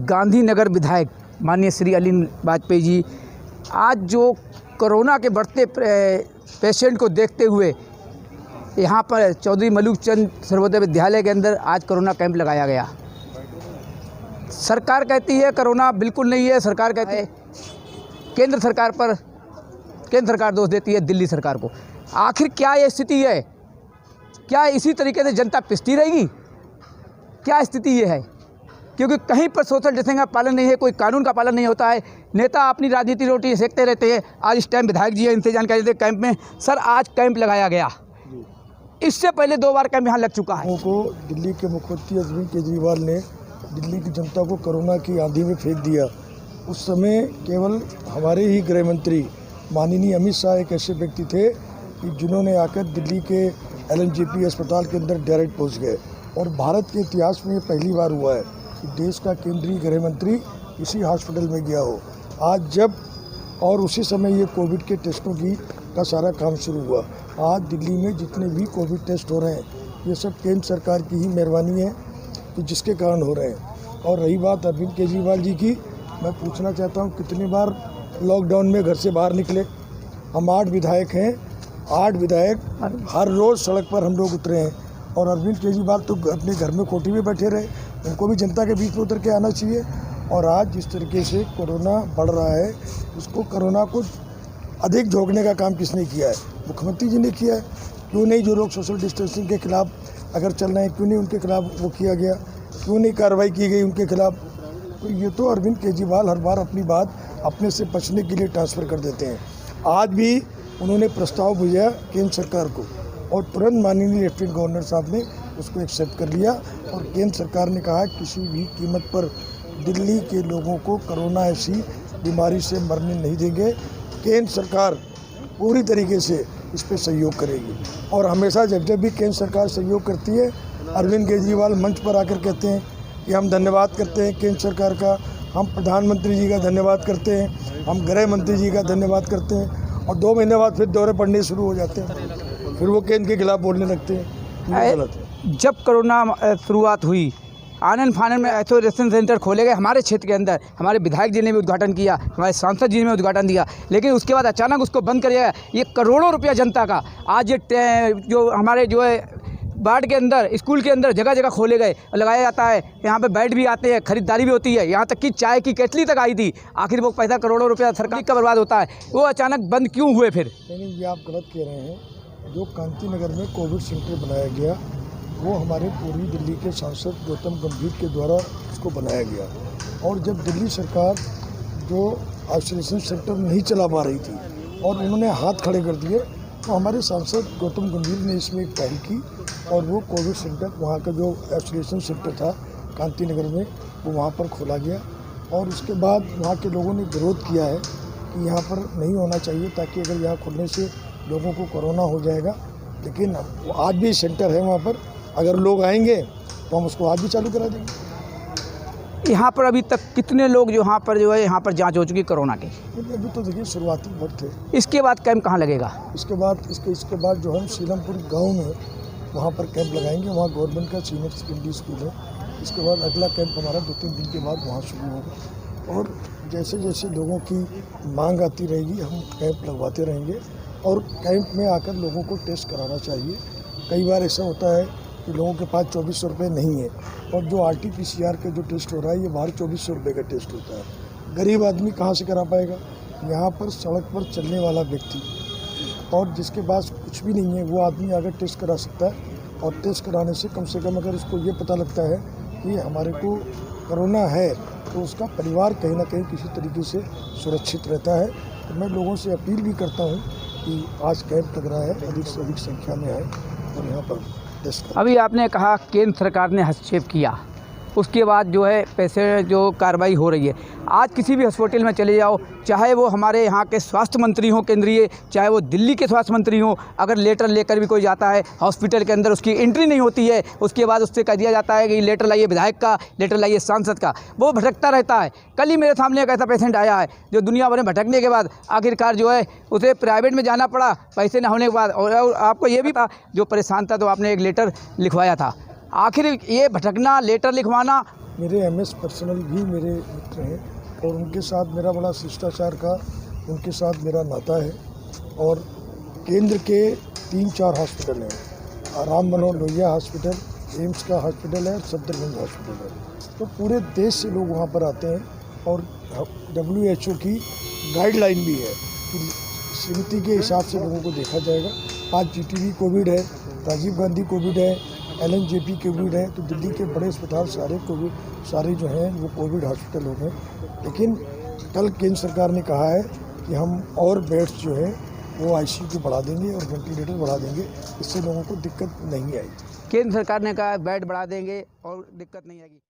गांधीनगर विधायक माननीय श्री अनिल वाजपेयी जी आज जो कोरोना के बढ़ते पेशेंट को देखते हुए यहाँ पर चौधरी मलूक चंद सर्वोदय विद्यालय के अंदर आज कोरोना कैंप लगाया गया। सरकार कहती है कोरोना बिल्कुल नहीं है, सरकार कहती है केंद्र सरकार दोष देती है दिल्ली सरकार को। आखिर क्या ये स्थिति है? क्या इसी तरीके से जनता पिसती रहेगी? क्या स्थिति ये है? क्योंकि कहीं पर सोशल डिस्टेंसिंग का पालन नहीं है, कोई कानून का पालन नहीं होता है। नेता अपनी राजनीति रोटी सेकते रहते हैं। आज इस टाइम विधायक जी है, इनसे जानकारी देते कैंप में। सर आज कैंप लगाया गया, इससे पहले 2 बार कैंप यहाँ लग चुका है। को दिल्ली के मुख्यमंत्री अरविंद केजरीवाल ने दिल्ली की जनता को कोरोना की आंधी में फेंक दिया। उस समय केवल हमारे ही गृह मंत्री माननीय अमित शाह एक ऐसे व्यक्ति थे कि जिन्होंने आकर दिल्ली के LNJP अस्पताल के अंदर डायरेक्ट पहुँच गए। और भारत के इतिहास में ये पहली बार हुआ है कि देश का केंद्रीय गृह मंत्री इसी हॉस्पिटल में गया हो। आज जब और उसी समय ये कोविड के टेस्टों का सारा काम शुरू हुआ। आज दिल्ली में जितने भी कोविड टेस्ट हो रहे हैं ये सब केंद्र सरकार की ही मेहरबानी है कि जिसके कारण हो रहे हैं। और रही बात अरविंद केजरीवाल जी की, मैं पूछना चाहता हूँ कितनी बार लॉकडाउन में घर से बाहर निकले? हम 8 विधायक हैं, 8 विधायक हर रोज़ सड़क पर हम लोग उतरे हैं। और अरविंद केजरीवाल तो अपने घर में कोठी में बैठे रहे, उनको भी जनता के बीच में उतर के आना चाहिए। और आज जिस तरीके से कोरोना बढ़ रहा है, उसको कोरोना को अधिक झोंकने का काम किसने किया है? मुख्यमंत्री जी ने किया है। क्यों नहीं जो लोग सोशल डिस्टेंसिंग के खिलाफ अगर चल रहे हैं, क्यों नहीं उनके खिलाफ वो किया गया? क्यों नहीं कार्रवाई की गई उनके खिलाफ? तो ये तो अरविंद केजरीवाल हर बार अपनी बात अपने से बचने के लिए ट्रांसफ़र कर देते हैं। आज भी उन्होंने प्रस्ताव भेजा केंद्र सरकार को और तुरंत माननीय लेफ्टिनेंट गवर्नर साहब ने उसको एक्सेप्ट कर लिया। और केंद्र सरकार ने कहा किसी भी कीमत पर दिल्ली के लोगों को कोरोना ऐसी बीमारी से मरने नहीं देंगे। केंद्र सरकार पूरी तरीके से इस पर सहयोग करेगी। और हमेशा जब जब भी केंद्र सरकार सहयोग करती है, अरविंद केजरीवाल मंच पर आकर कहते हैं कि हम धन्यवाद करते हैं केंद्र सरकार का, हम प्रधानमंत्री जी का धन्यवाद करते हैं, हम गृह मंत्री जी का धन्यवाद करते हैं। और 2 महीने बाद फिर दौरे पड़ने शुरू हो जाते हैं, फिर वो केंद्र के खिलाफ बोलने लगते हैं। ये गलत है। जब कोरोना शुरुआत हुई, आनन फानन में आइसोलेशन सेंटर खोले गए हमारे क्षेत्र के अंदर। हमारे विधायक जी ने भी उद्घाटन किया, हमारे सांसद जी ने भी उद्घाटन दिया, लेकिन उसके बाद अचानक उसको बंद कर दिया गया। ये करोड़ों रुपया जनता का आज ये जो हमारे जो है वार्ड के अंदर, स्कूल के अंदर जगह जगह खोले गए, लगाया जाता है। यहाँ पे बेड भी आते हैं, खरीदारी भी होती है, यहाँ तक कि चाय की केतली तक आई थी। आखिर वो पैसा करोड़ों रुपया सरकार का बर्बाद होता है, वो अचानक बंद क्यों हुए फिर? नहीं, ये आप गलत कह रहे हैं। जो कांति नगर में कोविड सेंटर बनाया गया वो हमारे पूर्वी दिल्ली के सांसद गौतम गंभीर के द्वारा उसको बनाया गया। और जब दिल्ली सरकार जो आइसोलेशन सेंटर नहीं चला पा रही थी और उन्होंने हाथ खड़े कर दिए, तो हमारे सांसद गौतम गंभीर ने इसमें एक पहल की और वो कोविड सेंटर, वहाँ का जो आइसोलेशन सेंटर था कांति नगर में, वो वहाँ पर खोला गया। और उसके बाद वहाँ के लोगों ने विरोध किया है कि यहाँ पर नहीं होना चाहिए, ताकि अगर यहाँ खुलने से लोगों को कोरोना हो जाएगा। लेकिन आज भी सेंटर है वहाँ पर, अगर लोग आएंगे तो हम उसको आज भी चालू करा देंगे। यहाँ पर अभी तक कितने लोग जो यहाँ पर जो है यहाँ पर जांच हो चुकी कोरोना की? अभी तो देखिए शुरुआती वक्त है। इसके बाद कैंप कहाँ लगेगा? इसके बाद जो हम सीलमपुर गांव में वहाँ पर कैंप लगाएंगे। वहाँ गवर्नमेंट का सीनियर सेकेंडरी स्कूल है। इसके बाद अगला कैंप हमारा 2-3 दिन के बाद वहाँ शुरू होगा। और जैसे जैसे लोगों की मांग आती रहेगी हम कैंप लगवाते रहेंगे। और कैंप में आकर लोगों को टेस्ट कराना चाहिए। कई बार ऐसा होता है कि लोगों के पास 2400 रुपये नहीं है, और जो RT-PCR का जो टेस्ट हो रहा है ये बाहर 2400 रुपये का टेस्ट होता है। गरीब आदमी कहाँ से करा पाएगा? यहाँ पर सड़क पर चलने वाला व्यक्ति और जिसके पास कुछ भी नहीं है वो आदमी अगर टेस्ट करा सकता है। और टेस्ट कराने से कम अगर उसको ये पता लगता है कि हमारे को कोरोना है, तो उसका परिवार कहीं ना कहीं किसी तरीके से सुरक्षित रहता है। तो मैं लोगों से अपील भी करता हूँ कि आज कैंप लग रहा है, अधिक से अधिक संख्या में आए और यहाँ पर टेस्ट करें। अभी आपने कहा केंद्र सरकार ने हस्तक्षेप किया, उसके बाद जो है पैसे जो कार्रवाई हो रही है। आज किसी भी हॉस्पिटल में चले जाओ, चाहे वो हमारे यहाँ के स्वास्थ्य मंत्री हों केंद्रीय, चाहे वो दिल्ली के स्वास्थ्य मंत्री हों, अगर लेटर लेकर भी कोई जाता है हॉस्पिटल के अंदर, उसकी एंट्री नहीं होती है। उसके बाद उससे कह दिया जाता है कि लेटर लाइए विधायक का, लेटर लाइए सांसद का। वो भटकता रहता है। कल ही मेरे सामने एक ऐसा पेशेंट आया है जो दुनिया भर में भटकने के बाद आखिरकार जो है उसे प्राइवेट में जाना पड़ा पैसे न होने के बाद। और आपको ये भी था, जो परेशान था तो आपने एक लेटर लिखवाया था। आखिर ये भटकना, लेटर लिखवाना। मेरे एमएस पर्सनल भी मेरे मित्र हैं और उनके साथ मेरा बड़ा शिष्टाचार का उनके साथ मेरा नाता है। और केंद्र के 3-4 हॉस्पिटल हैं, राम मनोहर लोहिया हॉस्पिटल, एम्स का हॉस्पिटल है, सफदरजंग हॉस्पिटल है। तो पूरे देश से लोग वहाँ पर आते हैं और WHO की गाइडलाइन भी है कि समिति के हिसाब से लोगों को देखा जाएगा। आज GTV कोविड है, राजीव गांधी कोविड है, LNJP कोविड है, तो दिल्ली के बड़े अस्पताल सारे जो हैं वो कोविड हॉस्पिटल हो गए। लेकिन कल केंद्र सरकार ने कहा है कि हम और बेड्स जो है वो ICU को बढ़ा देंगे और वेंटिलेटर बढ़ा देंगे, इससे लोगों को दिक्कत नहीं आएगी। केंद्र सरकार ने कहा बेड बढ़ा देंगे और दिक्कत नहीं आएगी।